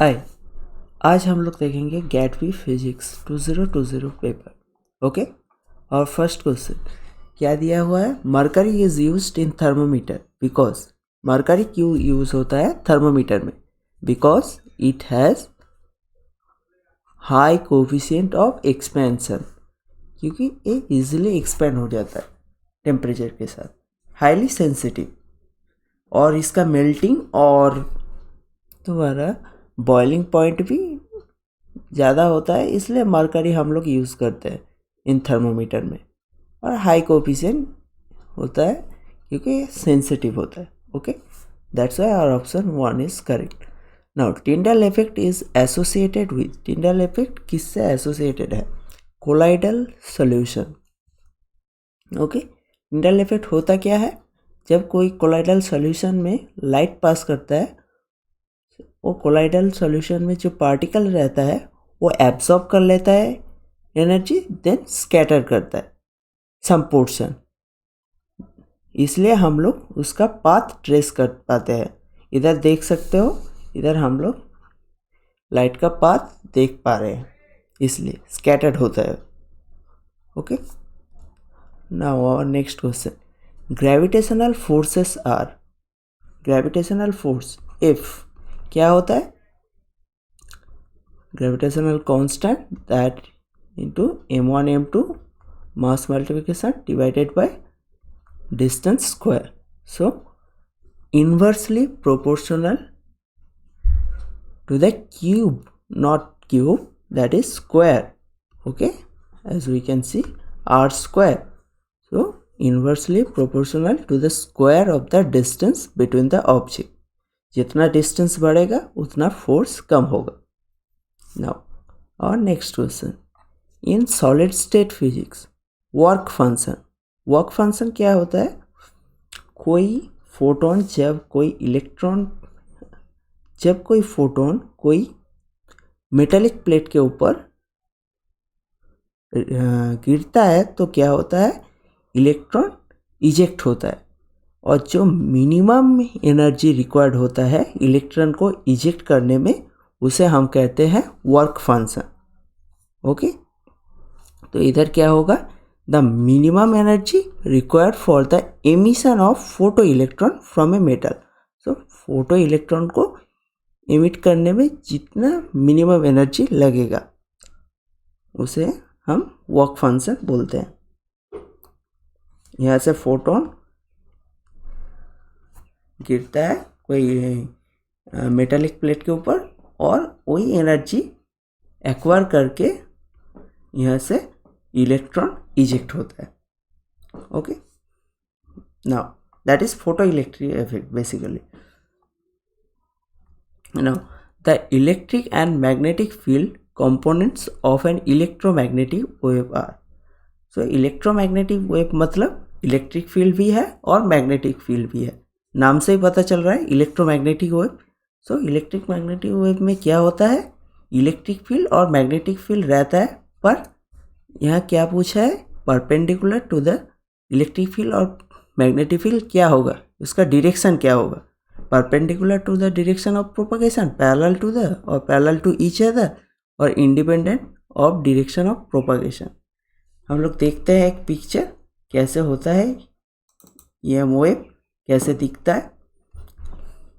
हाय। आज हम लोग देखेंगे गेटवी फिजिक्स 2020 पेपर। ओके। और फर्स्ट क्वेश्चन क्या दिया हुआ है? Mercury is used in thermometer because mercury क्यों यूज होता है थर्मोमीटर में? Because it has high coefficient of expansion, क्योंकि ये इजीली एक्सपेंड हो जाता है टेम्परेचर के साथ। हाईली सेंसिटिव, और इसका मेल्टिंग और तुम्हारा बॉइलिंग पॉइंट भी ज़्यादा होता है, इसलिए मरकरी हम लोग यूज़ करते हैं इन थर्मोमीटर में। और हाई कोफिशिएंट होता है क्योंकि सेंसिटिव होता है। Okay, that's why our option 1 is correct. Now Tyndall effect is associated with, Tyndall effect किससे एसोसिएटेड है? Colloidal solution. Okay, Tyndall effect होता क्या है? जब कोई कोलाइडल सॉल्यूशन में लाइट पास करता है, वो कोलाइडल सॉल्यूशन में जो पार्टिकल रहता है वो एब्जॉर्ब कर लेता है एनर्जी, देन स्कैटर करता है सम पोर्शन। इसलिए हम लोग उसका पाथ ट्रेस कर पाते हैं। इधर देख सकते हो, इधर हम लोग लाइट का पाथ देख पा रहे हैं, इसलिए स्कैटर्ड होता है। Okay, now our next question, gravitational forces are, gravitational force F क्या होता है? Gravitational constant that into m1 m2 mass multiplication divided by distance square. So inversely proportional to the cube, not cube, that is square. Okay, as we can see, r square. So inversely proportional to the square of the distance between the object. जितना distance बढ़ेगा उतना force कम होगा। Now और next question, in solid state physics work function, work function क्या होता है? कोई photon जब कोई फोटोन कोई मेटेलिक प्लेट के ऊपर गिरता है तो क्या होता है? इलेक्ट्रॉन इजेक्ट होता है, और जो मिनिमम एनर्जी रिक्वायर्ड होता है इलेक्ट्रॉन को इजेक्ट करने में, उसे हम कहते हैं वर्क फंक्शन। ओके, तो इधर क्या होगा? The minimum energy required for the emission of photo electron from a metal. So photo electron को एमिट करने में जितना मिनिमम एनर्जी लगेगा उसे हम वर्क फंक्शन बोलते हैं। यहाँ से फोटोन गिरता है कोई मेटालिक प्लेट के ऊपर, और वही एनर्जी एक्वायर करके यहाँ से इलेक्ट्रॉन इजेक्ट होता है। Okay, now that is photo electric effect basically. Now the electric and magnetic field components of an electromagnetic wave are. So electromagnetic wave मतलब इलेक्ट्रिक फील्ड भी है और मैग्नेटिक फील्ड भी है। नाम से ही पता चल रहा है electromagnetic wave. So electric magnetic wave में क्या होता है? इलेक्ट्रिक फील्ड और मैग्नेटिक फील्ड रहता है, पर यहाँ क्या पूछा है? Perpendicular to the electric field और मैग्नेटिक फील्ड क्या होगा, उसका डायरेक्शन क्या होगा? Perpendicular to the direction of propagation, parallel to the और पैरेलल टू ईच अदर, और independent of direction of propagation. हम लोग देखते हैं एक पिक्चर कैसे होता है, ये वेव कैसे दिखता है।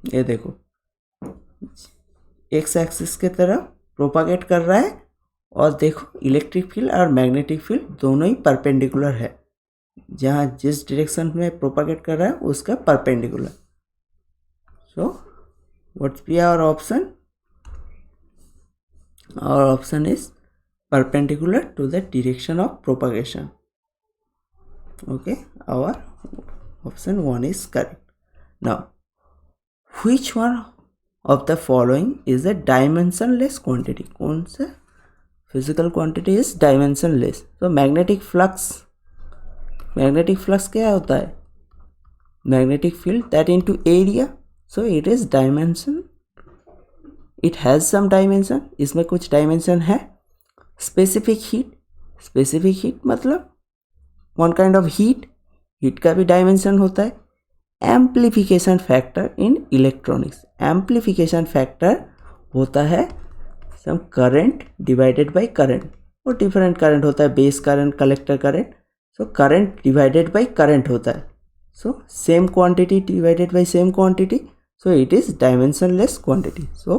ये देखो, एक्स एक्सिस के तरफ प्रोपागेट कर रहा है, और देखो इलेक्ट्रिक फील्ड और मैग्नेटिक फील्ड दोनों ही परपेंडिकुलर है, जहाँ जिस डायरेक्शन में प्रोपागेट कर रहा है उसका perpendicular. So what's be our option? Our option is perpendicular to the direction of propagation. Okay, our option 1 is correct. Now which one of the following is a dimensionless quantity? कौन सा physical quantity is dimensionless? तो magnetic flux, magnetic flux क्या होता है? Magnetic field that into area. So it is dimension, it has some dimension, इसमें कुछ dimension है। Specific heat, specific heat मतलब one kind of heat, heat का भी डायमेंशन होता है। Amplification factor in electronics, amplification factor होता है some current divided by current, और डिफरेंट करंट होता है, base current, collector current, so current divided by current होता है, so same quantity divided by same quantity, so it is dimensionless quantity, so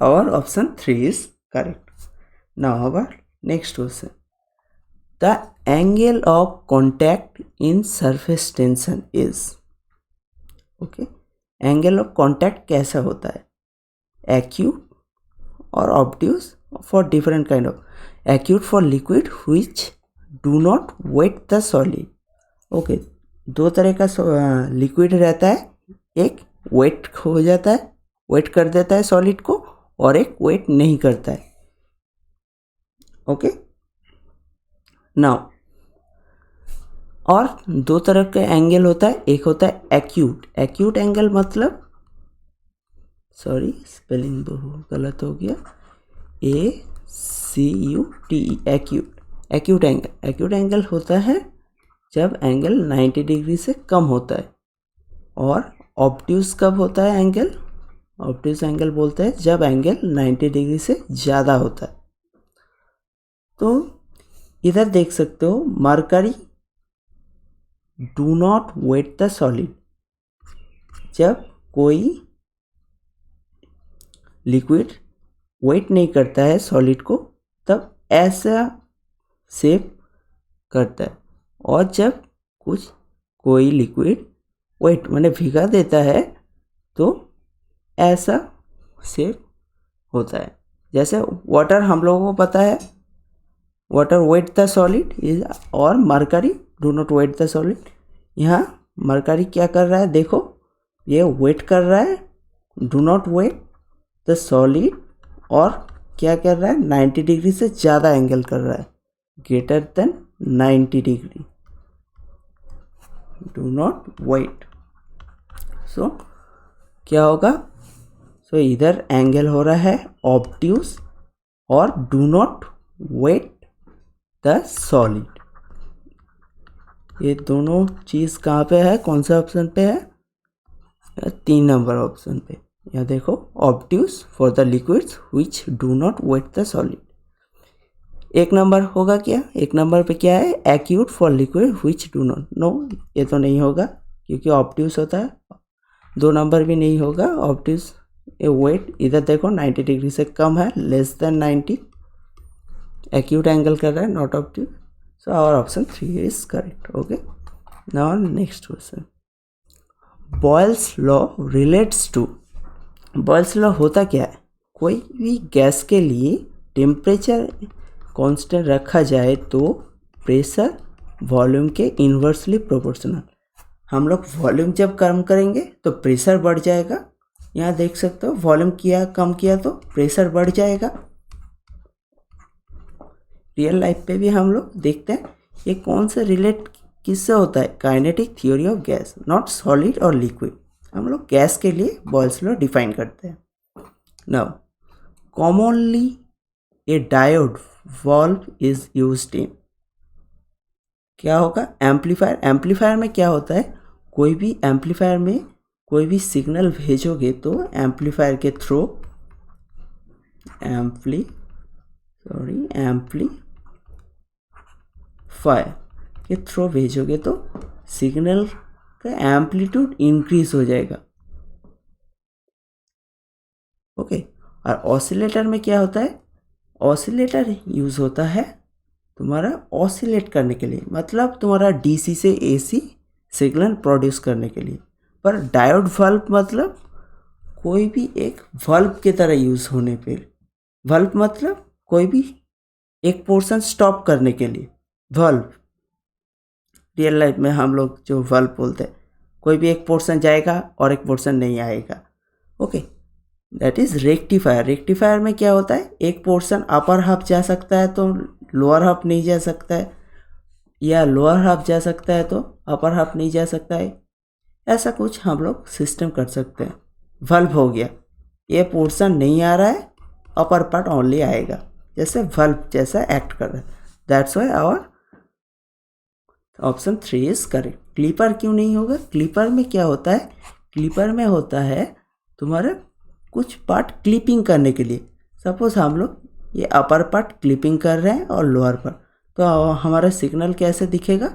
our option 3 is correct. Now our next question, the angle of contact in surface tension is, okay, angle of contact कैसा होता है, acute और obtuse for different kind of, acute for liquid which do not wet the solid, okay, दो तरह का liquid रहता है, एक वेट हो जाता है, वेट कर देता है सॉलिड को, और एक वेट नहीं करता है, ओके. नाउ और दो तरह का एंगल होता है, एक होता है एक्यूट, एक्यूट एंगल मतलब, सॉरी स्पेलिंग गलत हो गया, ACUTE, acute, acute angle, acute angle होता है जब एंगल 90 डिग्री से कम होता है, और ऑब्ट्यूज कब होता है एंगल, ऑब्ट्यूज एंगल बोलते हैं जब एंगल 90 डिग्री से ज़्यादा होता है. तो इधर देख सकते हो, mercury do not wet the solid, जब कोई लिक्विड वेट नहीं करता है सॉलिड को तब ऐसा शेप करता है, और जब कोई लिक्विड वेट मैंने भिगा देता है तो ऐसा शेप होता है. जैसे वाटर हम लोगों को पता है, water wet the solid is, और mercury do not wet the solid. यहाँ मरकरी क्या कर रहा है, देखो ये वेट कर रहा है, do not wet the solid, और क्या कर रहा है, 90 डिग्री से ज़्यादा एंगल कर रहा है, greater than 90 degree, do not wet. So क्या होगा, सो इधर एंगल हो रहा है ऑब्ट्यूज, और do not wet the solid. ये दोनों चीज़ कहाँ पे है, कौन सा ऑप्शन पे है, 3 नंबर ऑप्शन पे. यहाँ देखो, obtuse for the liquids which do not wet the solid. 1 number होगा क्या, 1 नंबर पे क्या है, acute for liquid which do not, no ये तो नहीं होगा क्योंकि ऑब्ट्यूज होता है. 2 नंबर भी नहीं होगा, ऑब्ट्यूज ये वेट, इधर देखो 90 डिग्री से कम है, लेस देन 90, एक्यूट एंगल कर रहा है, not obtuse. So our option 3 is correct. Okay, now next question, Boyle's law relates to, Boyle's law होता क्या है, कोई भी गैस के लिए टेम्परेचर कांस्टेंट रखा जाए तो प्रेशर वॉल्यूम के इन्वर्सली प्रोपोर्शनल. हम लोग वॉल्यूम जब कम करेंगे तो प्रेशर बढ़ जाएगा. यहाँ देख सकते हो, वॉल्यूम कम किया तो प्रेशर बढ़ जाएगा. रियल लाइफ पे भी हम लोग देखते हैं. ये कौन सा रिलेट किससे होता है, kinetic theory of gas, not solid और लिक्विड. हम लोग गैस के लिए बॉयल्स लॉ डिफाइन करते हैं. Now commonly A diode valve is used in, क्या होगा, एम्पलीफायर. एम्पलीफायर में क्या होता है, कोई भी एम्पलीफायर में कोई भी सिग्नल भेजोगे तो एम्पलीफायर के थ्रू, एम्पलीफायर के थ्रू भेजोगे तो सिग्नल का एम्पलीट्यूड इंक्रीज हो जाएगा. ओके, और ऑसिलेटर में क्या होता है, ऑसिलेटर यूज़ होता है तुम्हारा ऑसिलेट करने के लिए, मतलब तुम्हारा डीसी से एसी सिग्नल प्रोड्यूस करने के लिए. पर डायोड वाल्व मतलब कोई भी एक वाल्व की तरह यूज़ होने पे, वाल्व मतलब कोई भी एक पोर्शन स्टॉप करने के लिए वाल्व. रियल लाइफ में हम लोग जो वाल्व बोलते हैं, कोई भी एक पोर्शन जाएगा और एक पोर्शन नहीं आएगा. Okay, that is rectifier. Rectifier में क्या होता है, एक पोर्शन अपर हाफ जा सकता है तो लोअर हाफ नहीं जा सकता है, या लोअर हाफ जा सकता है तो अपर हाफ नहीं जा सकता है. ऐसा कुछ हम लोग सिस्टम कर सकते हैं. वल्व हो गया, ये पोर्शन नहीं आ रहा है, अपर पार्ट ओनली आएगा, जैसे वल्व जैसा एक्ट कर रहा है. That's why our option 3 is correct. क्लीपर क्यों नहीं होगा, क्लीपर में क्या होता है, क्लीपर में होता है तुम्हारा कुछ पार्ट क्लिपिंग करने के लिए। सपोज हम लोग ये अपर पार्ट क्लिपिंग कर रहे हैं और लोअर पार्ट, तो हमारा सिग्नल कैसे दिखेगा,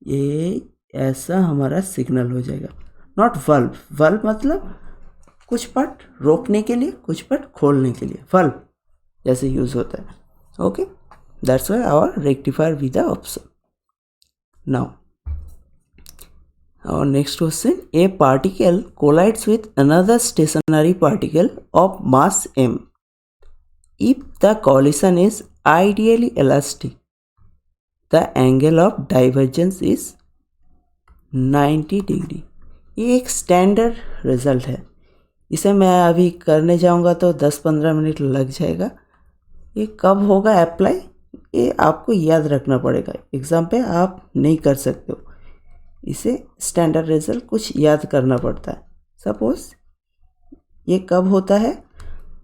ये ऐसा हमारा सिग्नल हो जाएगा। नॉट वल्व, वल्व मतलब कुछ पार्ट रोकने के लिए, कुछ पार्ट खोलने के लिए, वल्व जैसे यूज होता है। Okay, that's why our rectifier with the option. Now our next question, a particle collides with another stationary particle of mass m. If the collision is ideally elastic, the angle of divergence is 90 degree. ये एक standard result है, इसे मैं अभी करने जाऊंगा तो 10-15 minute लग जाएगा। ये कब होगा अप्लाई, ये आपको याद रखना पड़ेगा, एग्जाम पे आप नहीं कर सकते हो। इसे स्टैंडर्ड रिजल्ट कुछ याद करना पड़ता है। सपोज ये कब होता है,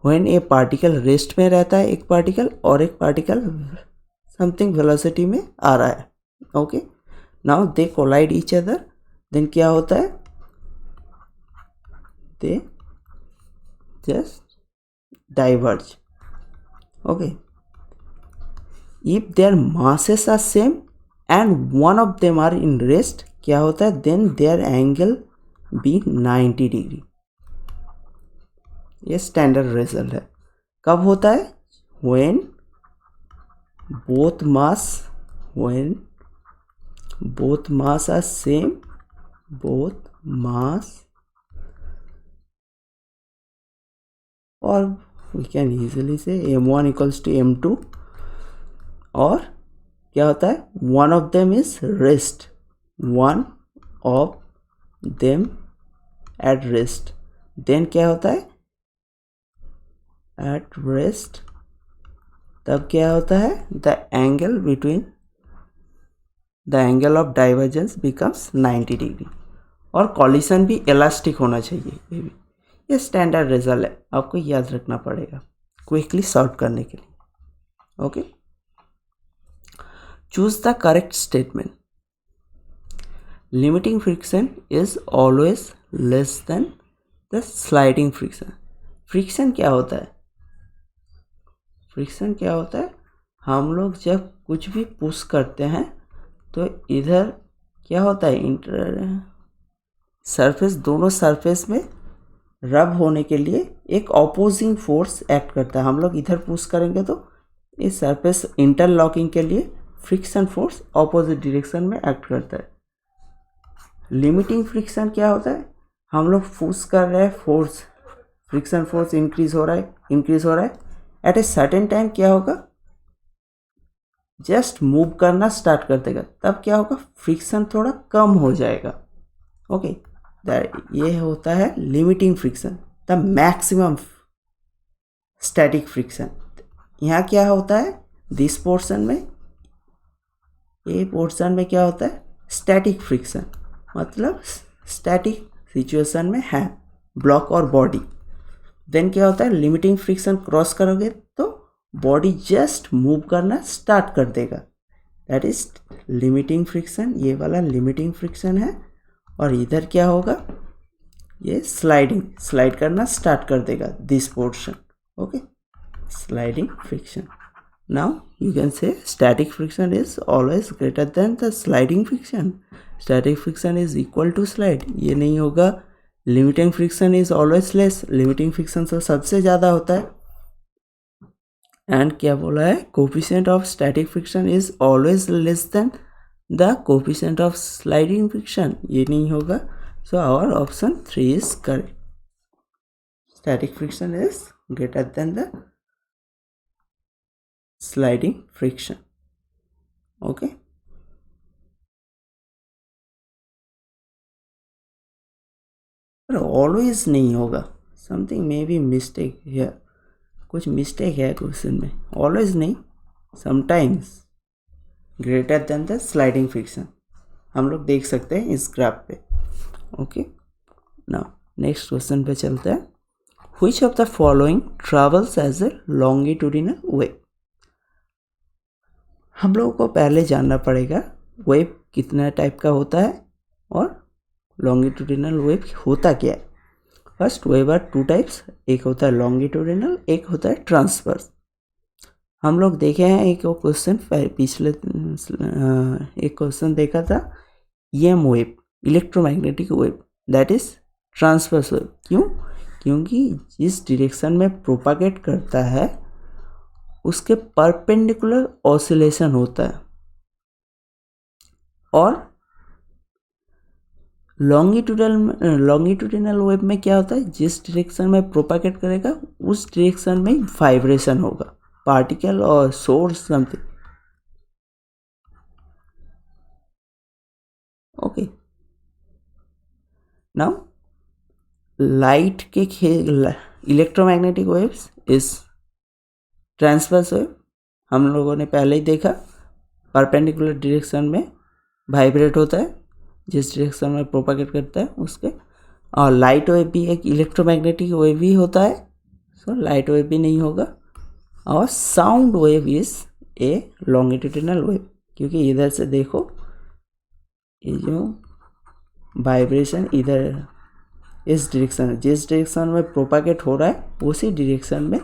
व्हेन ए पार्टिकल रेस्ट में रहता है, एक पार्टिकल, और एक पार्टिकल समथिंग वेलोसिटी में आ रहा है। Okay, now they collide each other, then क्या होता है, they just diverge. Okay, if their masses are same and one of them are in rest, क्या होता है, then their angle be 90 degree. ये स्टैंडर्ड रिजल्ट है। कब होता है, when both mass are same, both mass, और वी कैन इजीली से m1 इक्वल्स टू m2, और क्या होता है, one of them is rest, one of them at rest, देन क्या होता है, एट रेस्ट, तब क्या होता है, the angle of divergence becomes 90 degree, और कॉलिशन भी इलास्टिक होना चाहिए। ये स्टैंडर्ड रिजल्ट है, आपको याद रखना पड़ेगा क्विकली सॉल्व करने के लिए। Okay, choose the correct statement. Limiting friction is always less than the sliding friction. Friction क्या होता है, फ्रिक्शन क्या होता है, हम लोग जब कुछ भी पुश करते हैं तो इधर क्या होता है, सरफेस, दोनों सरफेस में रब होने के लिए एक ऑपोजिंग फोर्स एक्ट करता है। हम लोग इधर पुश करेंगे तो इस सरफेस इंटरलॉकिंग के लिए फ्रिक्शन फोर्स ऑपोजिट डायरेक्शन में एक्ट करता है। लिमिटिंग फ्रिक्शन क्या होता है, हम लोग पुश कर रहे हैं, फोर्स, फ्रिक्शन फोर्स इंक्रीज हो रहा है, एट ए सर्टेन टाइम क्या होगा, जस्ट मूव करना स्टार्ट कर देगा, तब क्या होगा, फ्रिक्शन थोड़ा कम हो जाएगा। ओके, ये होता है limiting friction. The maximum static friction, यहाँ क्या होता है, दिस पोर्शन में, ये पोर्शन में क्या होता है, स्टैटिक फ्रिक्शन, मतलब स्टैटिक सिचुएशन में है ब्लॉक और बॉडी। देन क्या होता है, लिमिटिंग फ्रिक्शन क्रॉस करोगे तो बॉडी जस्ट मूव करना स्टार्ट कर देगा, दैट इज लिमिटिंग फ्रिक्शन। ये वाला लिमिटिंग फ्रिक्शन है। और इधर क्या होगा, ये स्लाइड करना स्टार्ट कर देगा, this portion. Okay, sliding friction. Now you can say static friction is always greater than the sliding friction. Static friction is equal to slide, ये नहीं होगा। Limiting friction is always less, limiting friction तो सबसे ज़्यादा होता है। And क्या बोला है, coefficient of static friction is always less than the coefficient of sliding friction, ये नहीं होगा। So our option 3 is correct. Static friction is greater than the sliding friction. Okay, पर ऑलवेज नहीं होगा, समथिंग मे बी मिस्टेक है, कुछ mistake है question में। ऑलवेज नहीं, sometimes greater than the sliding friction, हम लोग देख सकते हैं इस ग्राफ पे। ओके, नाउ नेक्स्ट क्वेश्चन पे चलते हैं। Which of the following travels as a longitudinal wave. हम लोगों को पहले जानना पड़ेगा वेव कितना टाइप का होता है और लॉन्गिट्यूडिनल वेव होता क्या है। First wave are two types, एक होता है लॉन्गिट्यूडिनल, एक होता है ट्रांसवर्स। हम लोग देखे हैं एक क्वेश्चन पिछले एक क्वेश्चन देखा था, EM wave, electromagnetic wave, that is transverse wave. क्यों? क्योंकि जिस डायरेक्शन में प्रोपागेट करता है उसके परपेंडिकुलर ऑसिलेशन होता है, और लॉन्गिट्यूडिनल वेव में क्या होता है, जिस डायरेक्शन में प्रोपागेट करेगा उस डायरेक्शन में वाइब्रेशन होगा, पार्टिकल और source something. Okay, now light के electromagnetic waves is transverse wave. हम लोगों ने पहले ही देखा, परपेंडिकुलर डायरेक्शन में वाइब्रेट होता है, जिस डायरेक्शन में प्रोपागेट करता है उसके। और लाइट वेव भी एक इलेक्ट्रोमैग्नेटिक वेव भी होता है, सो लाइट वेव भी नहीं होगा। और sound wave is a longitudinal wave, क्योंकि इधर से देखो ये जो वाइब्रेशन इधर इस डायरेक्शन, जिस डायरेक्शन में प्रोपागेट हो रहा है उसी डायरेक्शन में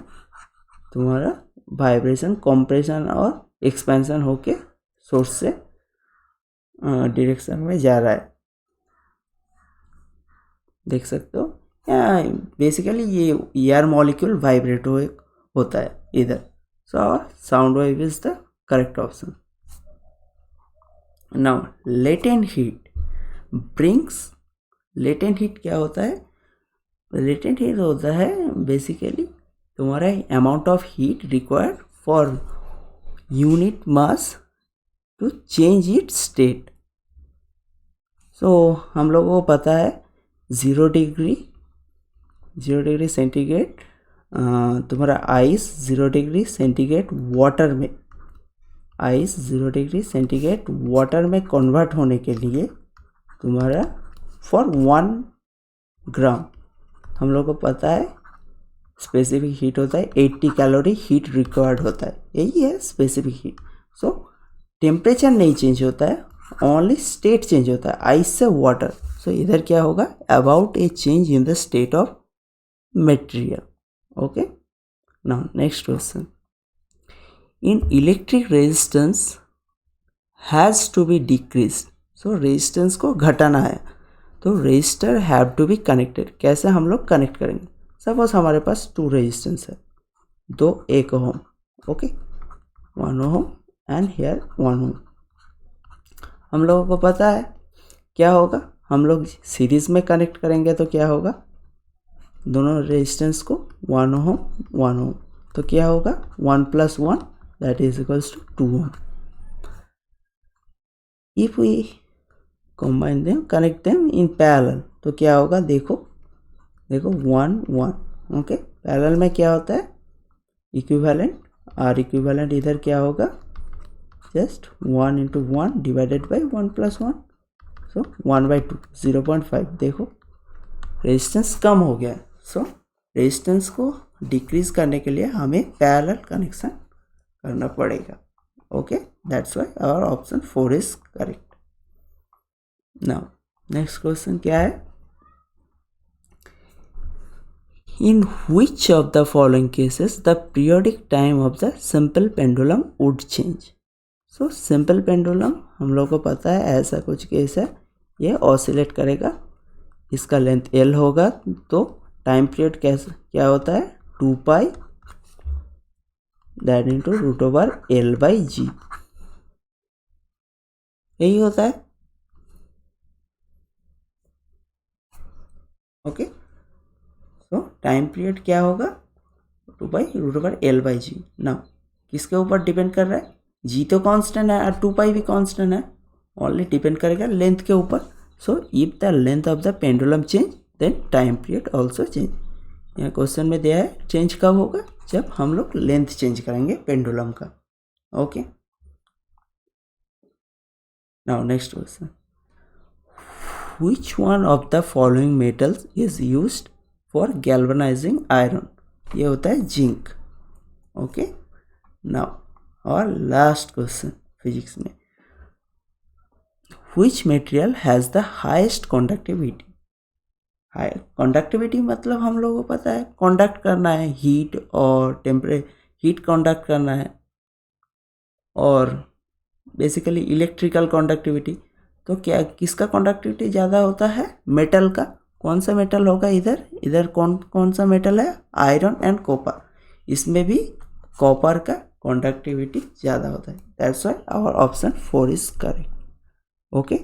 तुम्हारा वाइब्रेशन, कॉम्प्रेशन और एक्सपेंशन होके सोर्स से डायरेक्शन में जा रहा है। देख सकते हो, बेसिकली ये एयर मॉलिक्यूल वाइब्रेट होता है इधर। So sound wave is the correct option. Now latent heat brings, latent heat क्या होता है? लेटेंट हीट होता है बेसिकली तुम्हारा amount of heat required for unit mass to change it state. So हम लोगों को पता है 0 डिग्री सेंटीग्रेड तुम्हारा आइस, 0 डिग्री सेंटीग्रेड वाटर में, आइस 0 डिग्री सेंटीग्रेड वाटर में कन्वर्ट होने के लिए तुम्हारा फॉर 1 ग्राम हम लोग को पता है स्पेसिफिक हीट होता है 80 कैलोरी हीट रिक्वायर्ड होता है, यही है स्पेसिफिक हीट। सो टेम्परेचर नहीं चेंज होता है, ओनली स्टेट चेंज होता है आइस से वाटर। सो इधर क्या होगा, about a change in the state of material. Okay, now next question, in electric resistance has to be decrease. So resistance को घटाना है तो resistor have to be connected. कैसे हम लोग कनेक्ट करेंगे? सपोज हमारे पास 2 रेजिस्टेंस है, 2 1 ओम, ओके, 1 ओम एंड हियर 1 ओम। हम लोगों को पता है क्या होगा, हम लोग सीरीज में कनेक्ट करेंगे तो क्या होगा, दोनों रेजिस्टेंस को 1 ओम 1 ओम, तो क्या होगा 1 + 1 that is equals to 2 ohm. If we combine them, connect them in parallel, तो क्या होगा, देखो 1 1, ओके। पैरेलल में क्या होता है, इक्विवेलेंट, और इक्विवेलेंट इधर क्या होगा, जस्ट 1 × 1 डिवाइडेड बाई 1 + 1, सो 1/2 0.5। देखो रेजिस्टेंस कम हो गया, सो रेजिस्टेंस को डिक्रीज करने के लिए हमें पैरेलल कनेक्शन करना पड़ेगा। Okay, that's why our option 4 is correct. Now next question क्या है, इन which of the following cases the periodic time of the simple pendulum would change? So simple pendulum हम लोग को पता है ऐसा कुछ केस है, ये ऑसिलेट करेगा, इसका लेंथ L होगा, तो टाइम पीरियड कैसे क्या होता है 2π दैट इंटू √L/G, यही होता है। ओके, तो टाइम पीरियड क्या होगा 2π √L/G। नाउ किसके ऊपर डिपेंड कर रहा है, G तो कांस्टेंट है और 2π भी कांस्टेंट है, ओनली डिपेंड करेगा लेंथ के ऊपर। So if the length of the pendulum change then time period also change. यहाँ क्वेश्चन में दिया है चेंज कब होगा, जब हम लोग लेंथ चेंज करेंगे पेंडुलम का। Okay, now next question, which one of the following metals is used for galvanizing iron? ये होता है जिंक। ओके, नाउ और लास्ट क्वेश्चन फिजिक्स में, which material has the highest conductivity? High conductivity मतलब हम लोगों को पता है कंडक्ट करना है, हीट और हीट कंडक्ट करना है, और बेसिकली इलेक्ट्रिकल कंडक्टिविटी। तो क्या किसका कंडक्टिविटी ज़्यादा होता है? मेटल का। कौन सा मेटल होगा इधर? इधर कौन कौन सा मेटल है? Iron and copper. इसमें भी कॉपर का कंडक्टिविटी ज़्यादा होता है। That's why our option 4 is correct. Okay.